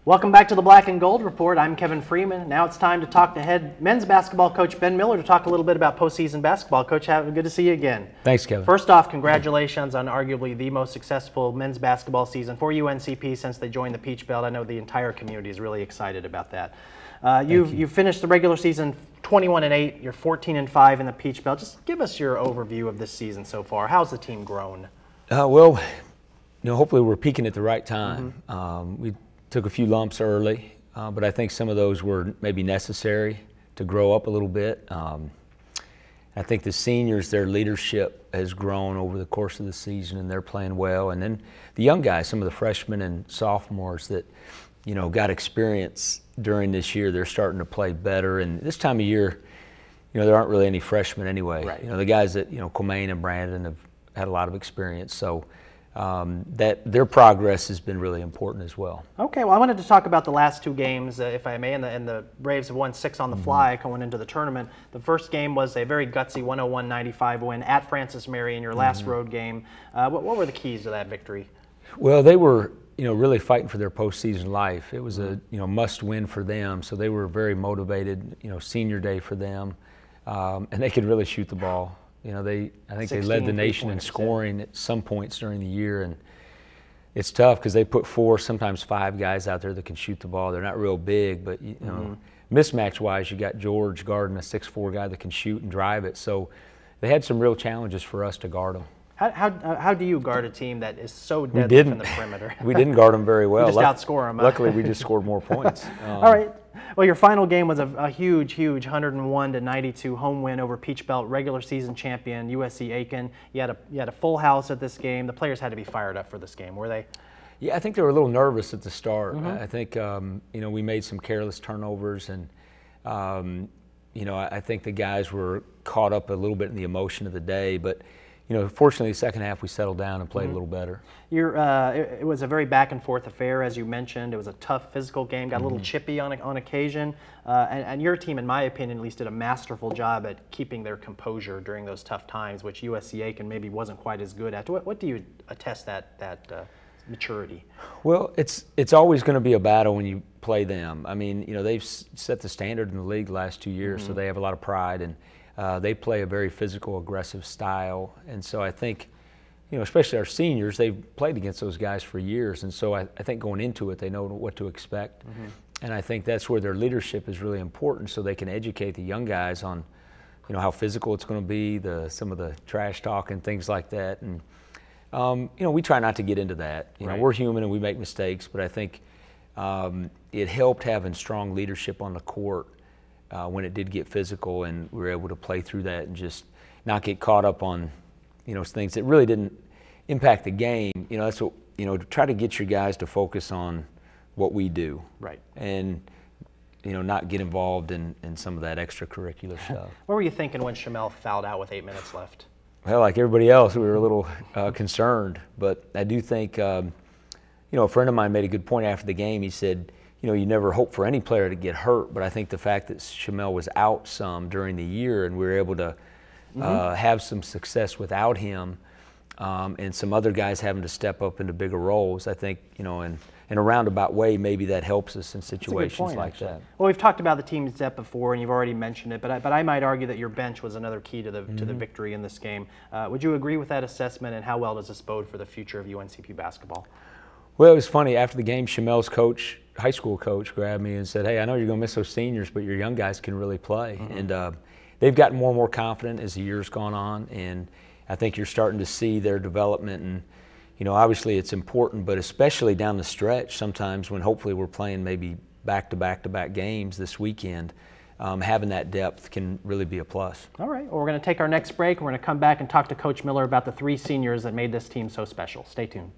Welcome back to the Black and Gold Report. I'm Kevin Freeman. Now it's time to talk to head men's basketball coach Ben Miller to talk a little bit about postseason basketball. Coach, good to see you again. Thanks, Kevin. First off, congratulations on arguably the most successful men's basketball season for UNCP since they joined the Peach Belt. I know the entire community is really excited about that. You've finished the regular season 21-8. You're 14-5 in the Peach Belt. Just give us your overview of this season so far. How's the team grown? Well, hopefully we're peaking at the right time. We took a few lumps early, but I think some of those were maybe necessary to grow up a little bit. I think the seniors, their leadership has grown over the course of the season, and they're playing well. And then the young guys, some of the freshmen and sophomores that, got experience during this year, they're starting to play better. And this time of year, there aren't really any freshmen anyway. Right. The guys that, Comaine and Brandon have had a lot of experience. So that their progress has been really important as well. Okay, well, I wanted to talk about the last two games, if I may, and the Braves have won 6 on the fly going into the tournament. The first game was a very gutsy 101-95 win at Francis Mary in your last road game. What were the keys to that victory? Well, they were, really fighting for their postseason life. It was a, must win for them, so they were very motivated. Senior day for them, and they could really shoot the ball. I think they led the nation in scoring at some points during the year, and it's tough because they put 4, sometimes 5 guys out there that can shoot the ball. They're not real big, but mismatch-wise, you got George guarding a 6'4" guy that can shoot and drive it. So they had some real challenges for us to guard them. How do you guard a team that is so deadly from the perimeter? We didn't guard them very well. We just outscore them. Luckily, we just scored more points. All right. Well, your final game was a huge 101-92 home win over Peach Belt regular season champion USC Aiken. You had a full house at this game. The players had to be fired up for this game, were they? Yeah, I think they were a little nervous at the start. I think we made some careless turnovers, and I think the guys were caught up a little bit in the emotion of the day, but. Fortunately, the second half we settled down and played a little better. It was a very back-and-forth affair, as you mentioned. It was a tough physical game, got a little chippy on occasion. And your team, in my opinion, at least did a masterful job at keeping their composure during those tough times, which USC Aiken maybe wasn't quite as good at. What do you attest that maturity? Well, it's always going to be a battle when you play them. I mean, they've set the standard in the league the last 2 years, so they have a lot of pride. And they play a very physical, aggressive style, and so I think, especially our seniors, they've played against those guys for years, and so I think going into it, they know what to expect, and I think that's where their leadership is really important, so they can educate the young guys on, how physical it's going to be, some of the trash talk and things like that, and we try not to get into that. We're human and we make mistakes, but I think it helped having strong leadership on the court. When it did get physical, and we were able to play through that and just not get caught up on, things that really didn't impact the game. That's what, to try to get your guys to focus on what we do. Right. And, not get involved in some of that extracurricular stuff. What were you thinking when Shamel fouled out with 8 minutes left? Well, like everybody else, we were a little concerned, but I do think, a friend of mine made a good point after the game. He said, you never hope for any player to get hurt, but I think the fact that Shamel was out some during the year and we were able to have some success without him, and some other guys having to step up into bigger roles, I think, in a roundabout way, maybe that helps us in situations like that. Well, we've talked about the team's depth before, and you've already mentioned it, but I might argue that your bench was another key to the victory in this game. Would you agree with that assessment, and how well does this bode for the future of UNCP basketball? Well, it was funny. After the game, Shamel's coach, high school coach, grabbed me and said, "Hey, I know you're going to miss those seniors, but your young guys can really play." And they've gotten more and more confident as the year's gone on, and I think you're starting to see their development. And obviously it's important, but especially down the stretch, sometimes when hopefully we're playing maybe back-to-back games this weekend, having that depth can really be a plus. All right. Well, we're going to take our next break, and we're going to come back and talk to Coach Miller about the 3 seniors that made this team so special. Stay tuned.